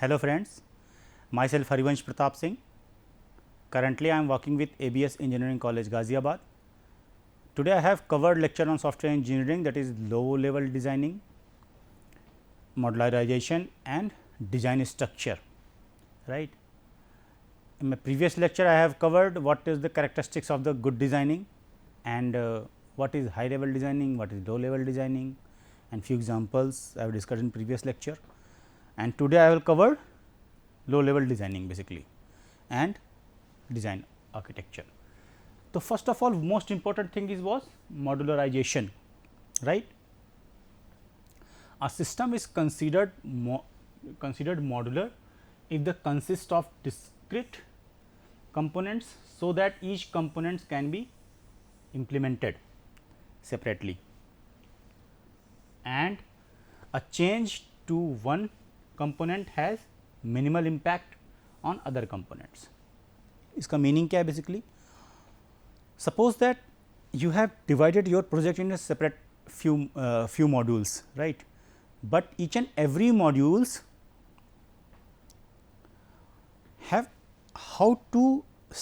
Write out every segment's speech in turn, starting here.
Hello friends, myself Harivansh Pratap Singh. Currently I am working with ABS Engineering College Ghaziabad. Today I have covered lecture on software engineering, that is low level designing, modularization and design structure, right. In my previous lecture I have covered what is the characteristics of the good designing and what is high level designing, what is low level designing, and few examples I have discussed in previous lecture. And today I will cover low level designing basically and design architecture. So, first of all, most important thing was modularization, right. A system is considered modular if they consist of discrete components, so that each components can be implemented separately and a change to one component has minimal impact on other components. इसका meaning क्या है basically, suppose that you have divided your project in separate few modules, right, but each and every modules have how to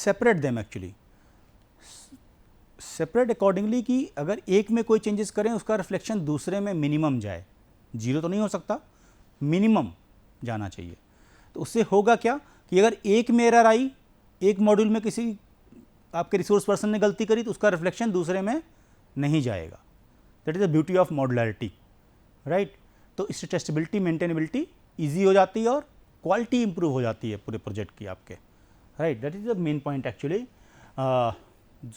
separate them actually, separate accordingly कि अगर एक में कोई changes करें उसका रिफ्लेक्शन दूसरे में मिनिमम जाए, जीरो तो नहीं हो सकता, मिनिमम जाना चाहिए. तो उससे होगा क्या कि अगर एक में एरर आई, एक मॉड्यूल में किसी आपके रिसोर्स पर्सन ने गलती करी तो उसका रिफ्लेक्शन दूसरे में नहीं जाएगा. That is the beauty of modularity, right. तो इससे टेस्टेबिलिटी, मेंटेनेबिलिटी ईजी हो जाती है और क्वालिटी इंप्रूव हो जाती है पूरे प्रोजेक्ट की आपके, right. That is the main point actually,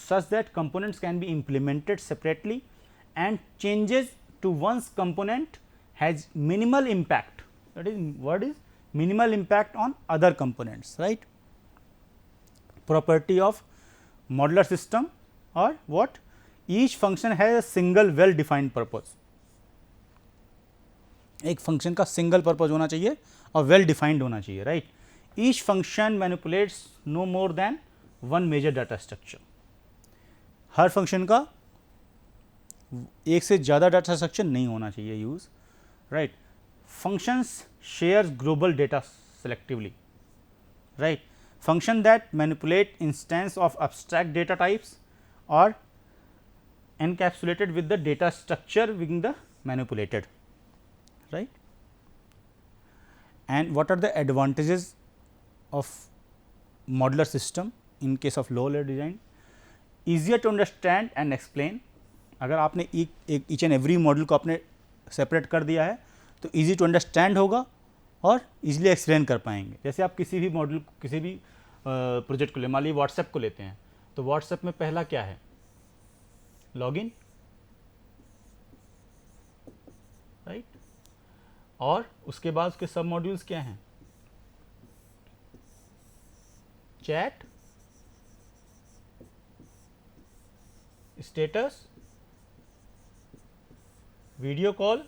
such that components can be implemented separately and changes to one's component has minimal impact. That is, what is minimal impact on other components, right. Property of modular system or what, each function has a single well defined purpose. एक function का single purpose होना चाहिए और well defined होना चाहिए, right. Each function manipulates no more than one major data structure. हर function का एक से ज़्यादा डाटा स्ट्रक्चर नहीं होना चाहिए use, right. Functions shares global data selectively, right. Function that manipulate instance of abstract data types or encapsulated with the data structure within the manipulated, right. And what are the advantages of modular system in case of low level design? Easier to understand and explain. अगर आपने एक each and every module को आपने separate कर दिया है तो easy to understand होगा और easily एक्सप्लेन कर पाएंगे. जैसे आप किसी भी मॉड्यूल, किसी भी प्रोजेक्ट को ले, मान लीजिए व्हाट्सएप को लेते हैं, तो व्हाट्सएप में पहला क्या है, लॉगिन, राइट. और उसके बाद उसके सब मॉड्यूल्स क्या हैं, chat, status, video call,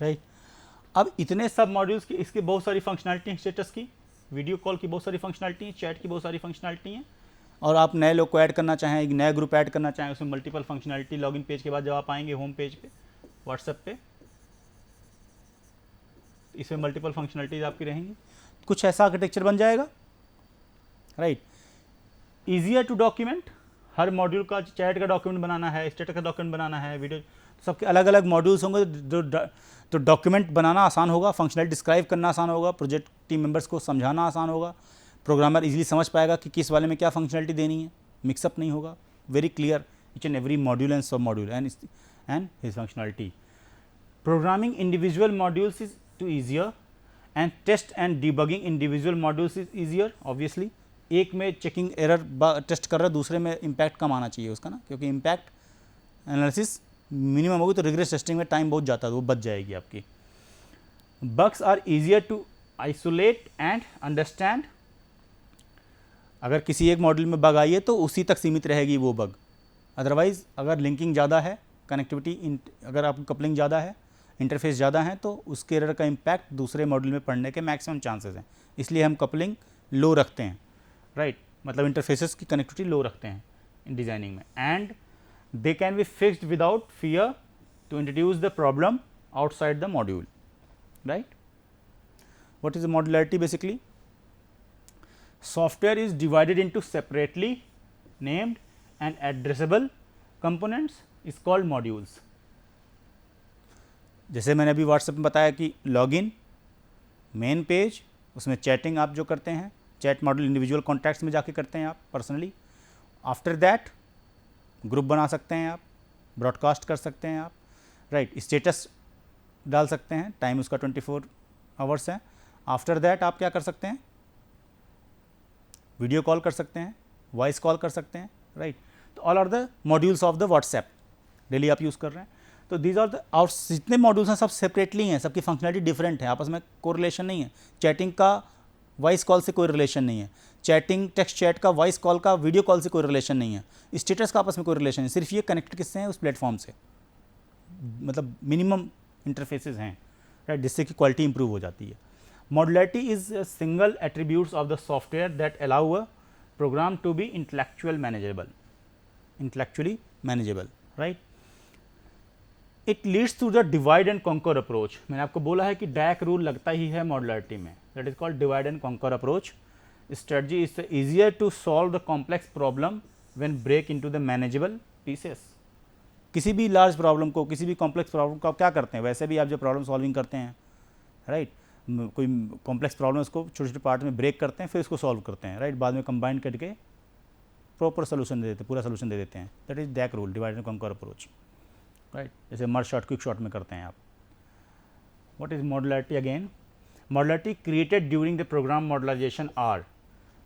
right. अब इतने सब मॉड्यूल्स की, इसकी बहुत सारी फंक्शनलिटी है, स्टेटस की, वीडियो कॉल की बहुत सारी फंक्शनलिटी है, चैट की बहुत सारी फंक्शनलिटी हैं. और आप नए लोग को ऐड करना चाहें, एक नया ग्रुप ऐड करना चाहें, उसमें मल्टीपल फंक्शनलिटी. लॉगिन पेज के बाद जब आप आएंगे होम पेज पे व्हाट्सएप पे, इसमें मल्टीपल फंक्शनलिटीज आपकी रहेंगी. कुछ ऐसा आर्किटेक्चर बन जाएगा, राइट. ईजियर टू डॉक्यूमेंट, हर मॉड्यूल का चैट का डॉक्यूमेंट बनाना है, स्टेटस का डॉक्यूमेंट बनाना है, वीडियो, सबके अलग अलग मॉड्यूल्स होंगे तो डॉक्यूमेंट बनाना आसान होगा, फंक्शनलिटी डिस्क्राइब करना आसान होगा, प्रोजेक्ट टीम मेंबर्स को समझाना आसान होगा, प्रोग्रामर इजीली समझ पाएगा कि किस वाले में क्या फंक्शनलिटी देनी है, मिक्सअप नहीं होगा, very clear each and every module and sub module and his functionality. Programming individual modules is to easier and test and debugging individual modules is easier. Obviously एक में चेकिंग एरर टेस्ट कर रहा है, दूसरे में impact कम आना चाहिए उसका ना, क्योंकि इम्पैक्ट एनालिसिस मिनिमम होगी तो रिग्रेस टेस्टिंग में टाइम बहुत जाता है, वो बच जाएगी आपकी. Bugs are easier to isolate and understand. अगर किसी एक मॉड्यूल में बग आई है तो उसी तक सीमित रहेगी वो बग, अदरवाइज अगर लिंकिंग ज़्यादा है, कनेक्टिविटी, अगर आपकी कपलिंग ज़्यादा है, इंटरफेस ज़्यादा है तो उसके एरर का इम्पैक्ट दूसरे मॉड्यूल में पड़ने के मैक्सिमम चांसेस हैं. इसलिए हम कपलिंग लो रखते हैं, राइट. मतलब इंटरफेसेस की कनेक्टिविटी लो रखते हैं इन डिज़ाइनिंग में. And they can be fixed without fear to introduce the problem outside the module, right. What is the modularity basically? Software is divided into separately named and addressable components is called modules. जैसे मैंने अभी WhatsApp में बताया कि login, main page, उसमें chatting आप जो करते हैं, चैट मॉड्यूल इंडिविजुअल कॉन्टैक्ट्स में जाके करते हैं आप पर्सनली. आफ्टर दैट ग्रुप बना सकते हैं आप, ब्रॉडकास्ट कर सकते हैं आप, राइट. स्टेटस डाल सकते हैं, टाइम उसका 24 आवर्स है. आफ्टर दैट आप क्या कर सकते हैं, वीडियो कॉल कर सकते हैं, वॉइस कॉल कर सकते हैं, राइट. तो all are the modules of the WhatsApp daily आप यूज़ कर रहे हैं. तो दीज आर द और जितने मॉड्यूल्स हैं सब सेपरेटली हैं, सबकी फंक्शनलिटी डिफरेंट है, आपस में कोरिलेशन नहीं है. चैटिंग का वॉइस कॉल से कोई रिलेशन नहीं है, चैटिंग टेक्स्ट चैट का वॉइस कॉल का वीडियो कॉल से कोई रिलेशन नहीं है, स्टेटस का आपस में कोई रिलेशन नहीं, सिर्फ ये कनेक्ट किससे हैं, उस प्लेटफॉर्म से. मतलब मिनिमम इंटरफेसेस हैं, राइट, जिससे कि क्वालिटी इंप्रूव हो जाती है. Modularity is single attributes of the software that allow a program to be intellectually manageable, right. It leads to the divide and conquer approach. मैंने आपको बोला है कि डैक रूल लगता ही है मॉड्युलैरिटी में, that is called divide and conquer approach. Strategy is easier to solve the complex problem when break into the manageable pieces. किसी भी लार्ज प्रॉब्लम को, किसी भी कॉम्प्लेक्स प्रॉब्लम को आप क्या करते हैं, वैसे भी आप जो प्रॉब्लम सॉल्विंग करते हैं, राइट, कोई कॉम्प्लेक्स प्रॉब्लम उसको छोटे छोटे पार्ट में ब्रेक करते हैं, फिर इसको सॉल्व करते हैं, राइट, बाद में कंबाइन करके प्रॉपर सोल्यूशन दे देते हैं, पूरा सोल्यूशन दे देते हैं. That is DAC rule, divide and conquer approach, right. जैसे मर्ज शॉर्ट, क्विक शॉर्ट में करते हैं आप. What is modularity again? Modularity created during the program modularization are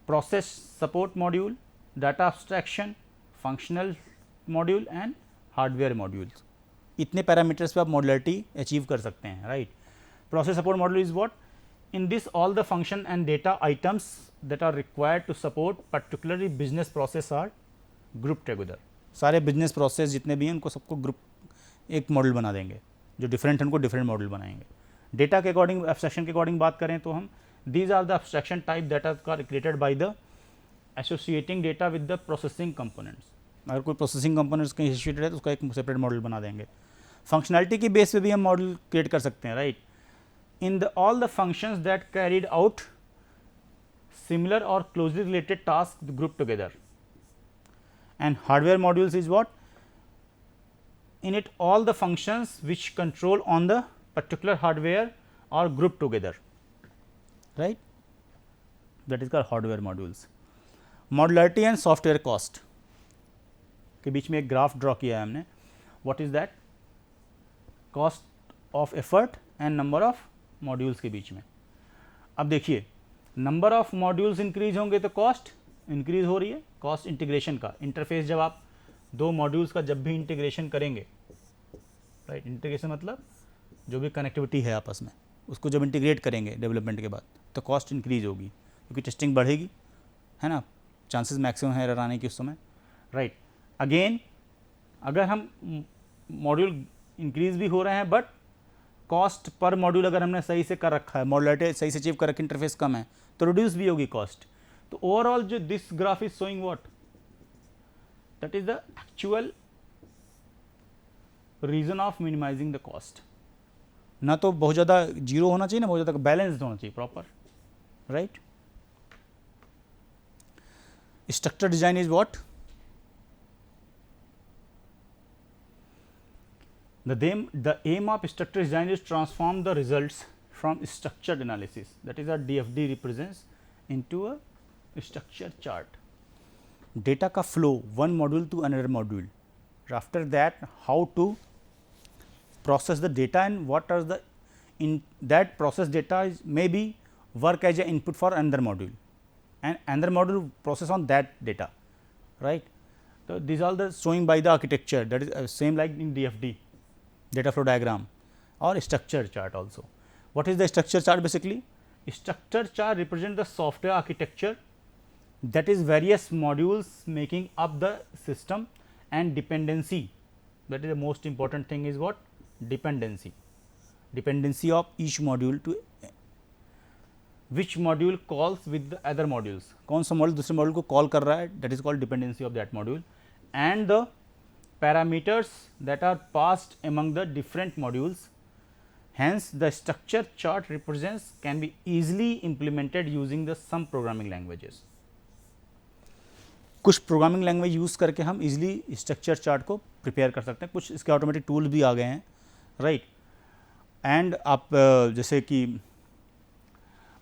process support module, data abstraction, functional module and hardware modules. इतने parameters पे आप modularity achieve कर सकते हैं, right. Process support module is what? In this, all the function and data items that are required to support particularly business process are grouped together. सारे business process जितने भी हैं उनको सबको ग्रुप एक मॉडल बना देंगे, जो डिफरेंट है उनको डिफरेंट मॉडल बनाएंगे. डेटा के अकॉर्डिंग, एब्स्ट्रैक्शन के अकॉर्डिंग बात करें तो हम these are the abstraction type that are created by the associating data with the processing components. अगर कोई प्रोसेसिंग कंपोनेंट्स कहीं एसोसिएटेड है तो उसका एक सेपरेट मॉडल बना देंगे. फंक्शनैलिटी की बेस पे भी हम मॉडल क्रिएट कर सकते हैं, right. In the all the functions that carried out similar or closely related tasks grouped together. And hardware modules is what? In it all the functions which control on the particular hardware are grouped together, right. That is called hardware modules. Modularity and software cost के बीच में एक graph draw किया है हमने. What is that? Cost of effort and number of modules के बीच में. अब देखिए, नंबर ऑफ मॉड्यूल्स इंक्रीज होंगे तो कॉस्ट इंक्रीज हो रही है. कॉस्ट इंटीग्रेशन का, इंटरफेस जब आप दो मॉड्यूल्स का जब भी इंटीग्रेशन करेंगे, राइट, इंटीग्रेशन मतलब जो भी कनेक्टिविटी है आपस में उसको जब इंटीग्रेट करेंगे डेवलपमेंट के बाद तो कॉस्ट इंक्रीज होगी, क्योंकि टेस्टिंग बढ़ेगी, है ना, चांसेस मैक्सिमम है एरर आने की उस समय, राइट. अगेन अगर हम मॉड्यूल इंक्रीज भी हो रहे हैं बट कॉस्ट पर मॉड्यूल अगर हमने सही से कर रखा है, मॉड्युलैरिटी सही से अचीव कर रखी, इंटरफेस कम है तो रिड्यूस भी होगी कॉस्ट. तो ओवरऑल जो this graph is showing what, that is the actual reason of minimizing the cost. ना तो बहुत ज़्यादा जीरो होना चाहिए, ना बहुत ज़्यादा बैलेंस्ड होना चाहिए, proper, right. Structure design is what? The aim of structure design is transform the results from structured analysis, that is our DFD represents, into a structure chart. Data का flow one module to another module. After that, how to process the data and what are the in that process data is maybe work as an input for another module and another module process on that data, right. So these are the showing by the architecture, that is same like in DFD. Data flow diagram or structure chart also. What is the structure chart basically? Structure chart represent the software architecture, that is various modules making up the system, and dependency, that is the most important thing is what? Dependency of each module to which module calls with the other modules. कौन सा module दूसरे module को call कर रहा है, that is called dependency of that module, and the parameters that are passed among the different modules. Hence, the structure chart represents can be easily implemented using the some programming languages. कुछ programming language use करके हम easily structure chart को prepare कर सकते हैं. कुछ इसके automatic tool भी आ गए हैं, राइट. एंड आप जैसे कि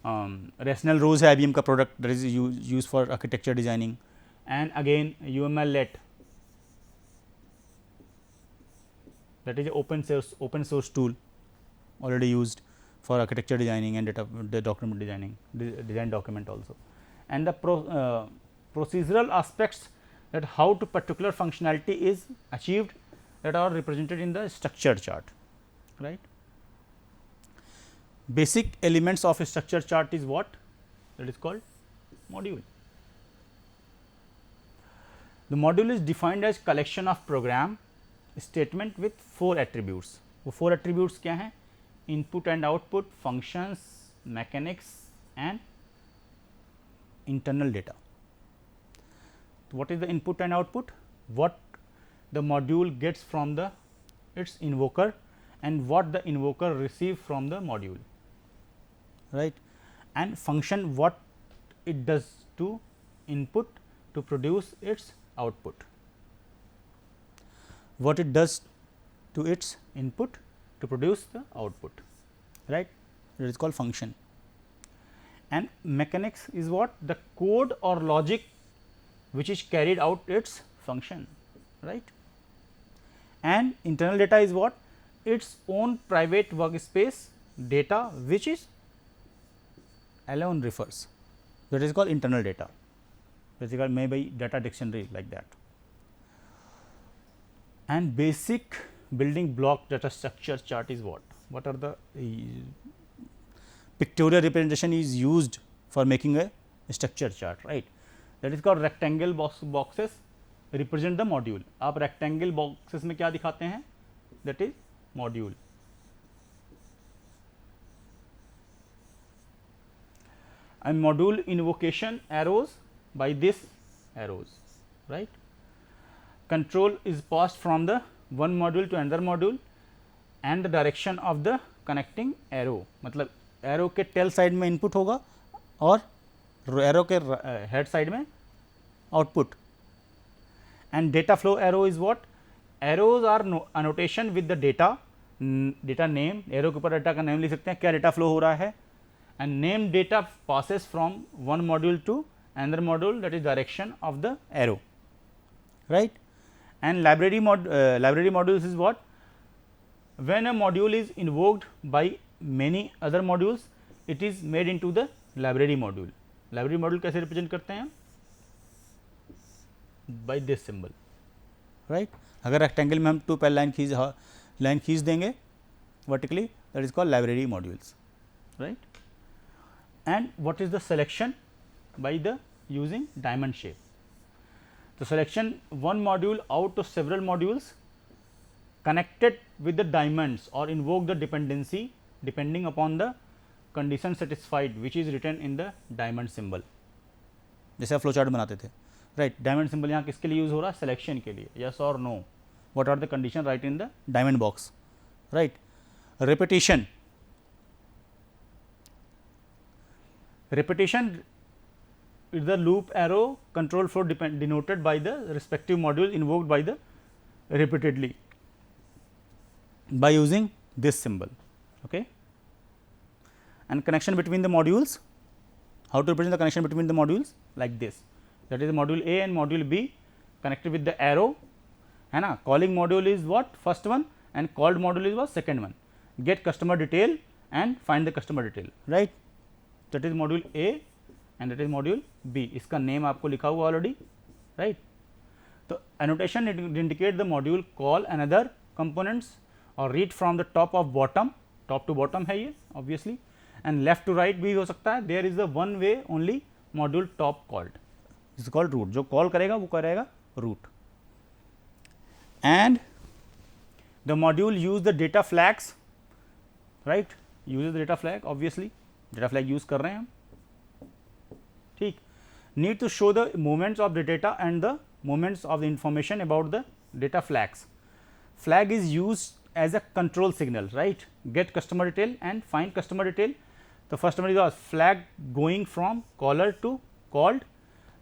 रेशनल रोज है IBM का product that is use for architecture designing. And again UMLlet, that is a open source tool already used for architecture designing and the document designing, design document also. And the procedural aspects, that how to particular functionality is achieved, that are represented in the structure chart, right. Basic elements of a structure chart is what? That is called module. The module is defined as collection of program statement with 4 attributes. वो 4 attributes क्या हैं? Input and output, functions, mechanics and internal data. What is the input and output? What the module gets from the its invoker and what the invoker receive from the module, right. And function, what it does to input to produce its output, what it does to its input to produce the output, right. It is called function. And mechanics is what? The code or logic which is carried out its function, right. And internal data is what? Its own private workspace data which is alone refers, that is called internal data, basically maybe data dictionary like that. And basic building block data structure chart is what? What are the pictorial representation is used for making a structure chart, right. That is called rectangle boxes represent the module. आप rectangle boxes में क्या दिखाते हैं? That is module. And module invocation arrows by this arrows, right. Control is passed from the one module to another module and the direction of the connecting arrow. मतलब arrow के tail side में input होगा और arrow के head side में output. And data flow arrow is what? Arrows are annotation with the data name. arrow के ऊपर data का name लिख सकते हैं, क्या data flow हो रहा है. And name data passes from one module to another module, that is direction of the arrow, right. And library modules is what? When a module is invoked by many other modules, it is made into the library module. Library module कैसे represent करते हैं? By this symbol, right. अगर rectangle में हम 2 पैर line खींच देंगे vertically, that is called library modules, right. And what is the selection? By the using diamond shape. The selection one module out of several modules connected with the diamonds or invoke the dependency depending upon the condition satisfied, which is written in the diamond symbol. जैसे आप flow chart बनाते थे, right. Diamond symbol यहाँ किसके लिए use हो रहा है? सिलेक्शन के लिए. यस और no, what are the condition, right in the diamond box, right. repetition is the loop arrow control flow denoted by the respective module invoked by the repeatedly by using this symbol, okay. And connection between the modules, how to represent the connection between the modules? Like this, that is module A and module B connected with the arrow, है ना. Calling module is what? First one, and called module is what? Second one. Get customer detail and find the customer detail, right. That is module A and that is module B. इसका name आपको लिखा हुआ already, right. तो annotation indicate the module call another components और read from the top of bottom, top to bottom है ये obviously, and left to right भी हो सकता है. There is the one way only module top called, is called root. जो call करेगा वो करेगा root. And the module use the data flags, right, uses the data flag obviously, data flag use कर रहे हैं हम, ठीक. Need to show the movements of the data and the movements of the information about the data flags. Flag is used as a control signal, right? Get customer detail and find customer detail. The first one is a flag going from caller to called,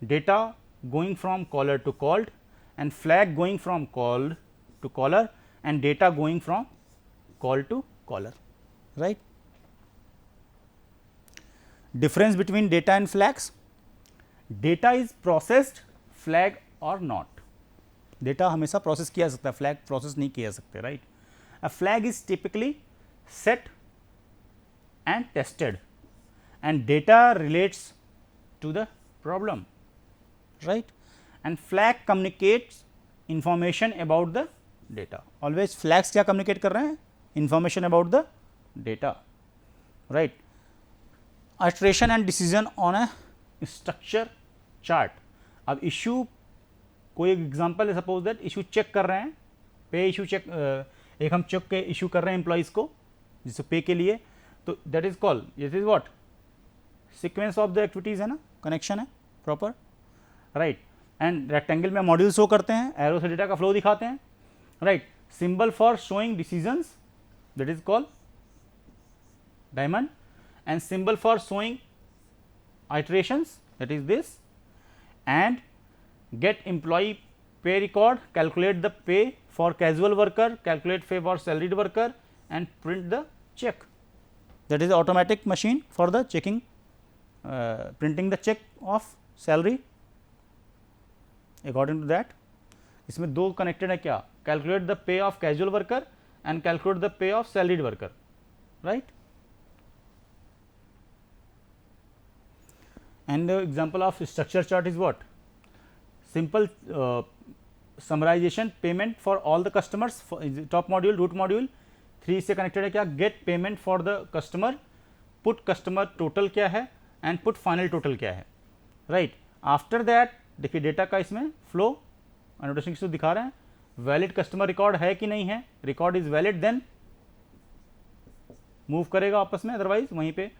data going from caller to called, and flag going from called to caller, and data going from call to caller, right? Difference between data and flags. Data is processed, flag or not. Data हमेशा process किया जा सकता है, flag process नहीं किया जा सकते, right? A flag is typically set and tested, and data relates to the problem, right? And flag communicates information about the data. Always flags क्या communicate कर रहे हैं? Information about the data, right? Iteration and decision on a structure chart. अब issue कोई example है, suppose that issue check कर रहे हैं, पे इशू चेक, एक हम चेक के इशू कर रहे हैं एम्प्लॉइज़ को जिससे पे के लिए, तो that is call, this is what, sequence of the activities है ना, कनेक्शन है प्रॉपर, राइट? एंड रेक्टेंगल में मॉड्यूल शो करते हैं, एरो से डेटा का फ्लो दिखाते हैं, right? Symbol for showing decisions, that is called diamond, and symbol for showing iterations, that is this, and get employee pay record, calculate the pay for casual worker, calculate pay for salaried worker, and print the check. That is the automatic machine for the checking, printing the check of salary. According to that, इसमें दो connected है क्या, calculate the pay of casual worker and calculate the pay of salaried worker, right? And the example of structure chart is what? Simple summarization payment for all the customers, for top module, root module, 3 से connected है क्या, get payment for the customer, put customer total क्या है and put final total क्या है, right? After that देखिए data का इसमें flow annotation से दिखा रहे हैं, valid customer record है कि नहीं है, record is valid then move करेगा आपस में, अदरवाइज वहीं पे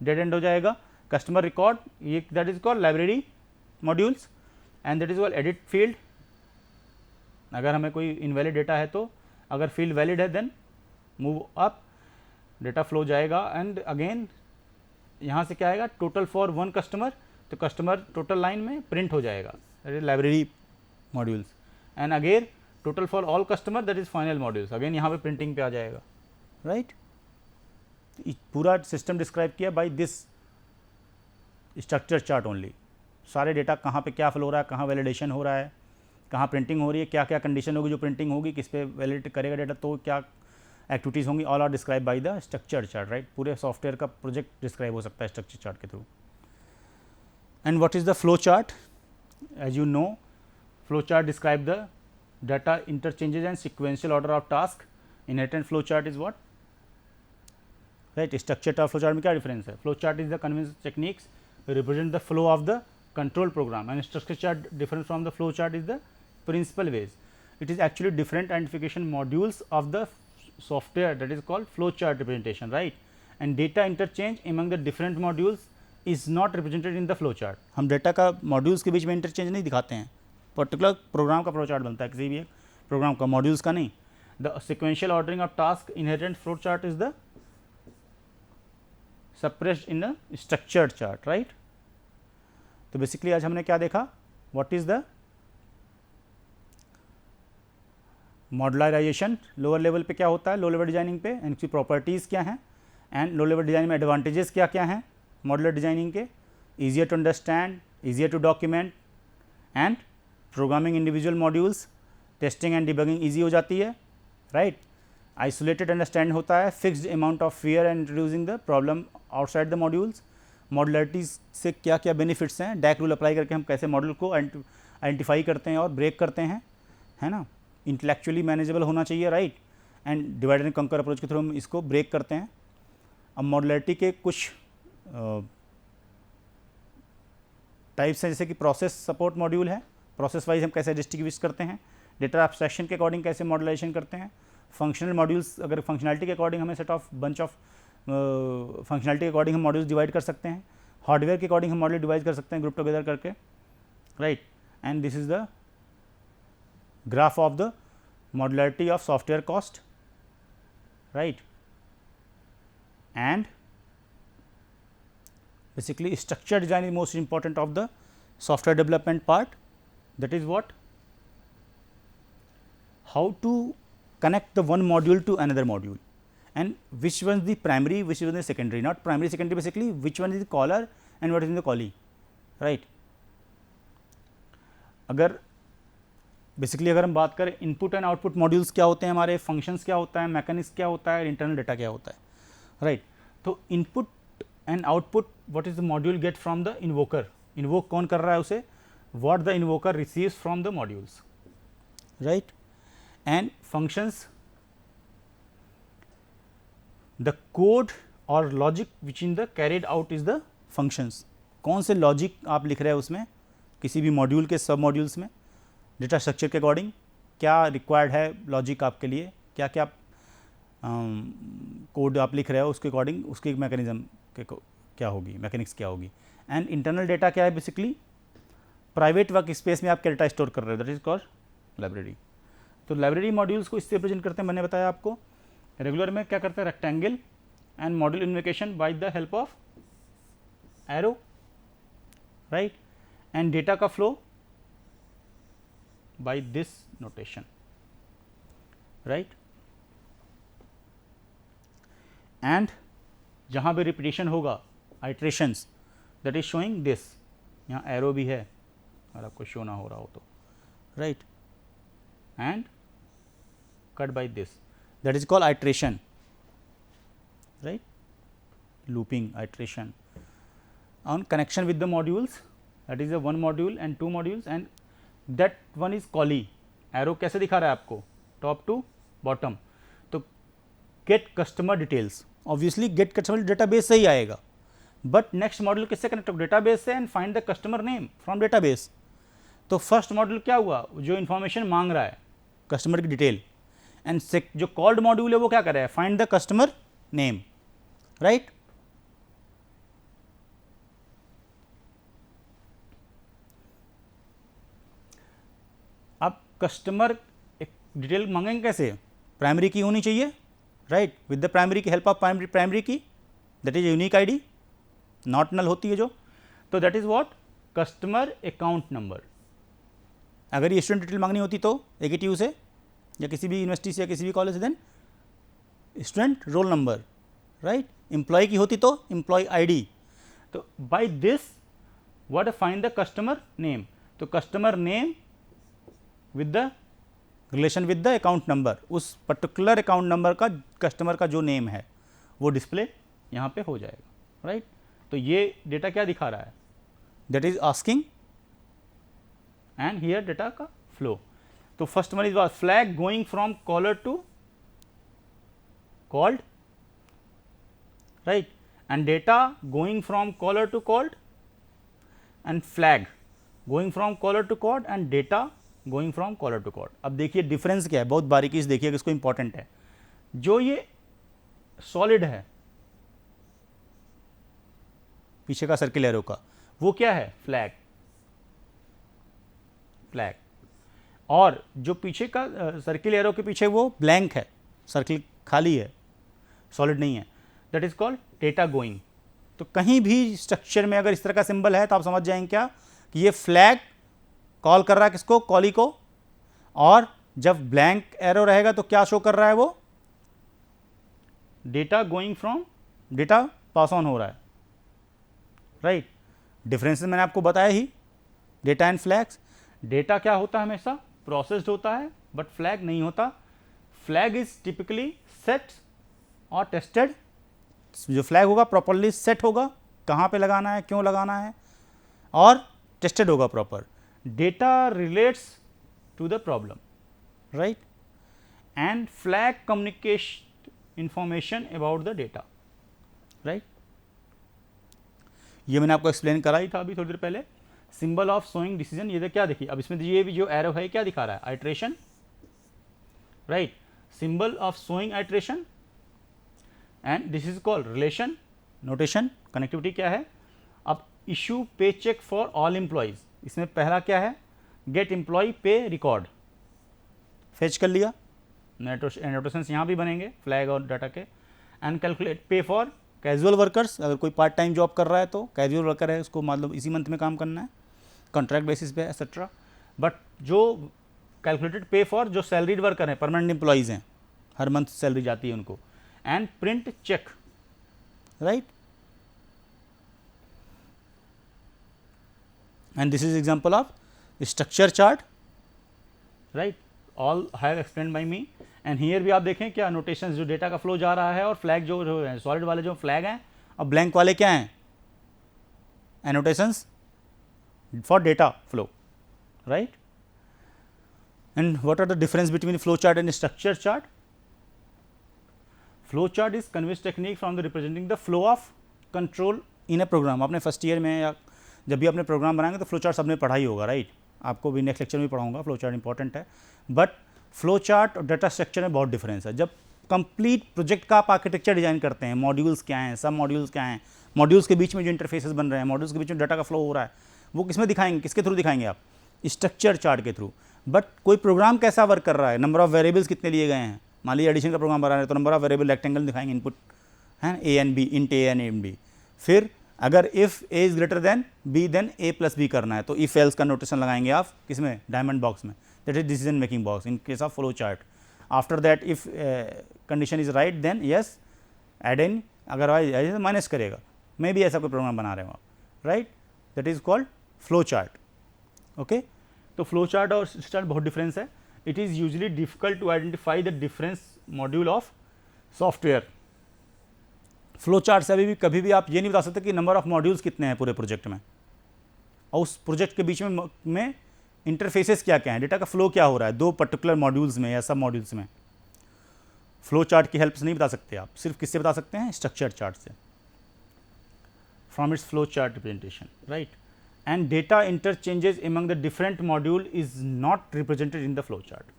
dead end हो जाएगा. कस्टमर रिकॉर्ड, ये that is called library modules, and that is called edit field. अगर हमें कोई इनवैलिड डेटा है तो अगर फील्ड वैलिड है then move up, data flow जाएगा, एंड अगेन यहाँ से क्या आएगा, टोटल फॉर वन कस्टमर, तो कस्टमर टोटल लाइन में प्रिंट हो जाएगा, that is library modules, and again total for all customer, that is final modules, again यहाँ पे प्रिंटिंग पे आ जाएगा, राइट? पूरा सिस्टम डिस्क्राइब किया by this structure chart only. सारे डेटा कहाँ पे क्या फ्लो हो रहा है, कहाँ वैलिडेशन हो रहा है, कहाँ प्रिंटिंग हो रही है, क्या क्या कंडीशन होगी जो प्रिंटिंग होगी, किस पे वैलिडेट करेगा डेटा, तो क्या एक्टिविटीज़ होंगी, all are describe by the structure chart, right? पूरे सॉफ्टवेयर का प्रोजेक्ट डिस्क्राइब हो सकता है स्ट्रक्चर चार्ट के through. And what is the flow chart? As you know, flow chart describe the data interchanges and sequential order of task. Inherent flow chart is what, right? Structure chart flow chart में क्या difference है? Flow chart is the conventional techniques represent the flow of the control program, and structure chart different from the flow chart is the principal ways. It is actually different identification modules of the software, that is called flow chart representation, right? And data interchange among the different modules is not represented in the flow chart. हम data का modules के बीच में interchange नहीं दिखाते हैं, particular programme का flow chart बनता है, किसी भी एक प्रोग्राम का, मॉड्यूल्स का नहीं. The sequential ordering of task inherent flow chart is the suppressed in a structured chart, right? तो बेसिकली आज हमने क्या देखा, what is the modularization, lower level पे क्या होता है, लो लेवल डिजाइनिंग पे, एंड इसकी प्रॉपर्टीज़ क्या हैं, एंड लो लेवल डिजाइन में एडवांटेजेस क्या क्या हैं मॉडुलर डिजाइनिंग के, easier to understand, easier to document, and programming individual modules, testing and debugging easy हो जाती है, राइट? आइसोलेटेड अंडरस्टैंड होता है, fixed amount of fear and introducing the problem outside the modules. Modularity से क्या क्या benefits हैं, डैक रूल अप्लाई करके हम कैसे मॉडल को आइडेंटिफाई करते हैं और ब्रेक करते हैं, है ना? इंटेलेक्चुअली मैनेजेबल होना चाहिए, राइट? एंड डिवाइड एंड कंकर अप्रोच के थ्रू हम इसको ब्रेक करते हैं. अब मॉडुलरिटी के कुछ टाइप्स हैं, जैसे कि प्रोसेस सपोर्ट मॉड्यूल है, प्रोसेस वाइज हम कैसे डिस्ट्रीब्यूट करते हैं, डेटा एब्स्ट्रैक्शन के अकॉर्डिंग कैसे मॉडुलाइजेशन करते हैं, फंक्शनल मॉड्यूल्स, अगर फंक्शनलिटी के अकॉर्डिंग हमें set of bunch of functionality के अकॉर्डिंग हम मॉड्यूल्स डिवाइड कर सकते हैं, हार्डवेयर के अकॉर्डिंग हम मॉड्यूल डिवाइड कर सकते हैं ग्रुप टुगेदर करके, right? And this is the graph of the modularity of software cost, right, and basically structure design is most important of the software development part. That is what, how to connect the one module to another module, and which one is the primary, which one is the secondary, not primary secondary, basically which one is the caller and what is the callee, right. अगर basically अगर हम बात करें input and output modules क्या होते हैं हमारे, functions क्या होता है, मैकेनिक्स क्या होता है, इंटरनल डेटा क्या होता है, राइट. तो input and output, what is the module get from the invoker, invoke कौन कर रहा है उसे, what the invoker receives from the modules, right. And functions, the code और logic which in the carried out is the functions. कौन से logic आप लिख रहे हैं उसमें, किसी भी मॉड्यूल के सब मॉड्यूल्स में, डेटा स्ट्रक्चर के अकॉर्डिंग क्या रिक्वायर्ड है लॉजिक आपके लिए, क्या क्या कोड आप लिख रहे हो उसके अकॉर्डिंग उसकी मैकेनिज्म के क्या होगी, मैकेनिक्स क्या होगी. एंड इंटरनल डेटा क्या है, बेसिकली प्राइवेट वर्क स्पेस में आप क्या डेटा स्टोर कर रहे हो, दैट इज कॉल्ड लाइब्रेरी. तो लाइब्रेरी मॉड्यूल्स को इससे रिप्रेजेंट करते हैं, मैंने बताया आपको. रेगुलर में क्या करते हैं, rectangle and module invocation by the help of arrow, right. And data का flow by this notation, right. and जहाँ भी repetition होगा iterations, that is showing this, यहाँ arrow भी है अगर आपको show ना हो रहा हो तो, right, and cut by this, that is called iteration, right, looping iteration. On connection with the modules, that is a one module and two modules, and that one is callee. Arrow कैसे दिखा रहा है आपको, top to bottom. तो get customer details, obviously get customer database से ही आएगा, but next module किससे कनेक्ट होगा, डेटाबेस से, and find the customer name from database. तो फर्स्ट मॉड्यूल क्या हुआ, जो इन्फॉर्मेशन मांग रहा है कस्टमर की डिटेल, एंड जो कॉल्ड मॉड्यूल है वो क्या कर रहा है, find the customer name, right. अब कस्टमर एक डिटेल मांगेंगे कैसे, प्राइमरी की होनी चाहिए, right, with the primary key help of primary key, that is unique ID, not null होती है जो. तो that is what, customer account number. अगर ये स्टूडेंट डिटेल मांगनी होती तो AKTU से या किसी भी यूनिवर्सिटी से या किसी भी कॉलेज से, then student roll number, right. Employee की होती तो एम्प्लॉय ID. तो by this what find the customer name. तो customer name with the relation with the account number, उस पर्टिकुलर अकाउंट नंबर का कस्टमर का जो नेम है वो डिस्प्ले यहाँ पे हो जाएगा, राइट. तो ये डेटा क्या दिखा रहा है, that is asking, and here data का फ्लो. तो first one is was flag going from caller to called, right, and data going from caller to called, and flag going from caller to called, and data going from caller to called. अब देखिए difference क्या है, बहुत बारीकी से देखिए, किसको important है. जो ये सॉलिड है पीछे का सर्किल एरो का, वो क्या है, फ्लैग, फ्लैग. और जो पीछे का सर्किल एरो के पीछे वो ब्लैंक है, सर्किल खाली है, सॉलिड नहीं है, that is called data going. तो कहीं भी स्ट्रक्चर में अगर इस तरह का सिंबल है तो आप समझ जाएंगे क्या कि ये फ्लैग कॉल कर रहा है किसको, कॉली को, और जब ब्लैंक एरो रहेगा तो क्या शो कर रहा है, वो data going from, data pass on हो रहा है, राइट. डिफरेंसेस मैंने आपको बताया ही, डेटा एंड फ्लैग्स. डेटा क्या होता है, हमेशा प्रोसेस्ड होता है, बट फ्लैग नहीं होता. फ्लैग इज टिपिकली सेट और टेस्टेड. जो फ्लैग होगा प्रॉपरली सेट होगा, कहाँ पे लगाना है, क्यों लगाना है, और टेस्टेड होगा proper. Data relates to the problem, right, and flag communication information about the data, right. ये मैंने आपको एक्सप्लेन करा ही था अभी थोड़ी देर पहले. सिंबल ऑफ शोइंग डिसीजन, ये क्या देखिए, अब इसमें ये भी जो एरो है क्या दिखा रहा है, iteration, right. Symbol of showing iteration, and this is called relation notation. Connectivity क्या है, अब इशू पे चेक फॉर ऑल एम्प्लॉयज, इसमें पहला क्या है, गेट एम्प्लॉय पे रिकॉर्ड, फेच कर लिया, एनोटेशंस यहाँ भी बनेंगे फ्लैग और डाटा के। एंड कैलकुलेट पे फॉर कैजुअल वर्कर्स, अगर कोई पार्ट टाइम जॉब कर रहा है तो कैजुअल वर्कर है, उसको मतलब इसी मंथ में काम करना है, कॉन्ट्रैक्ट बेसिस पे एक्सेट्रा। बट जो कैलकुलेटेड पे फॉर जो सैलरीड वर्कर हैं, परमानेंट एम्प्लॉइज़ हैं, हर मंथ सैलरी जाती है उनको। And print check, right. And this is example of structure chart, right, all have explained by me. And here भी आप देखें क्या नोटेशंस, जो डेटा का फ्लो जा रहा है, और फ्लैग जो है सॉलिड वाले जो फ्लैग हैं और ब्लैंक वाले क्या हैं, annotations for data flow, right. And what are the difference between flow chart and structure chart? Flow chart is conventional technique from the representing the flow of control in a program. आपने first year में या जब भी अपने programme बनाएंगे तो flow chart सबने पढ़ा ही होगा, राइट। आपको भी नेक्स्ट लेक्चर में पढ़ाऊंगा, फ्लो चार्ट इंपॉर्टेंट है। बट फ्लो चार्ट और डाटा स्ट्रक्चर में बहुत डिफरेंस है। जब कंप्लीट प्रोजेक्ट का आप आर्किटेक्चर डिजाइन करते हैं, मॉड्यूल्स क्या हैं, सब मॉड्यूल्स क्या हैं, मॉड्यूल्स के बीच में जो इंटरफेसेस बन रहे हैं, मॉड्यूल्स के बीच में डाटा का फ्लो हो रहा है, वो किस में दिखाएंगे, किसके थ्रू दिखाएंगे आप? स्ट्रक्चर चार्ट के थ्रू। बट कोई प्रोग्राम कैसा वर्क कर रहा है, नंबर ऑफ वेरिएबल्स कितने लिए गए हैं, मान लीजिए एडिशन का प्रोग्राम बना रहे हैं तो नंबर ऑफ वेरिएबल रेक्टेंगल दिखाएंगे, इनपुट है A and B, int A and B. फिर अगर if A is greater than B then A plus B करना है तो इफ एल्स का नोटेशन लगाएंगे आप किसमें, डायमंड बॉक्स में, that is decision making box in case of flow chart. After that if condition is right then yes add in, अगर minus करेगा, मे भी ऐसा कोई प्रोग्राम बना रहे हो आप, right. That is called flow chart, okay. तो फ्लो चार्ट और चार्ट बहुत डिफरेंस है। It is usually difficult to identify the difference module of software. Flow chart से अभी भी कभी भी आप ये नहीं बता सकते कि नंबर ऑफ मॉड्यूल्स कितने हैं पूरे प्रोजेक्ट में, और उस प्रोजेक्ट के बीच में इंटरफेसेस क्या क्या हैं, डेटा का फ्लो क्या हो रहा है दो पर्टिकुलर मॉड्यूल्स में या सब मॉड्यूल्स में। फ्लो चार्ट की हेल्प से नहीं बता सकते आप, सिर्फ किससे बता सकते हैं, स्ट्रक्चर चार्ट से, from its flow chart representation, right. And data interchanges among the different module is not represented in the flow chart.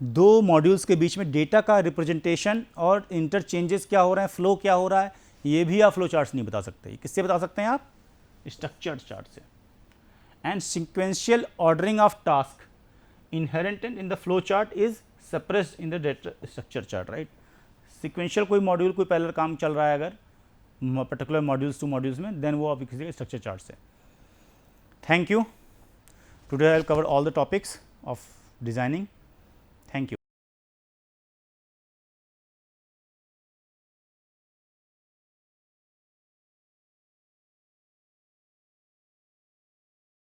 दो मॉड्यूल्स के बीच में डेटा का रिप्रेजेंटेशन और इंटरचेंजेस क्या हो रहे हैं, फ्लो क्या हो रहा है, ये भी आप फ्लो चार्ट नहीं बता सकते। किससे बता सकते हैं आप, स्ट्रक्चर्ड चार्ट से। And sequential ordering of task inherent in the flow chart is suppressed in the data structure chart, right. Sequential कोई मॉड्यूल कोई पैरेलल काम चल रहा है अगर पर्टिकुलर मॉड्यूल्स टू मॉड्यूल्स में, देन वो आप किसी स्ट्रक्चर चार्ट से। Thank you. Today I will cover all the topics of designing.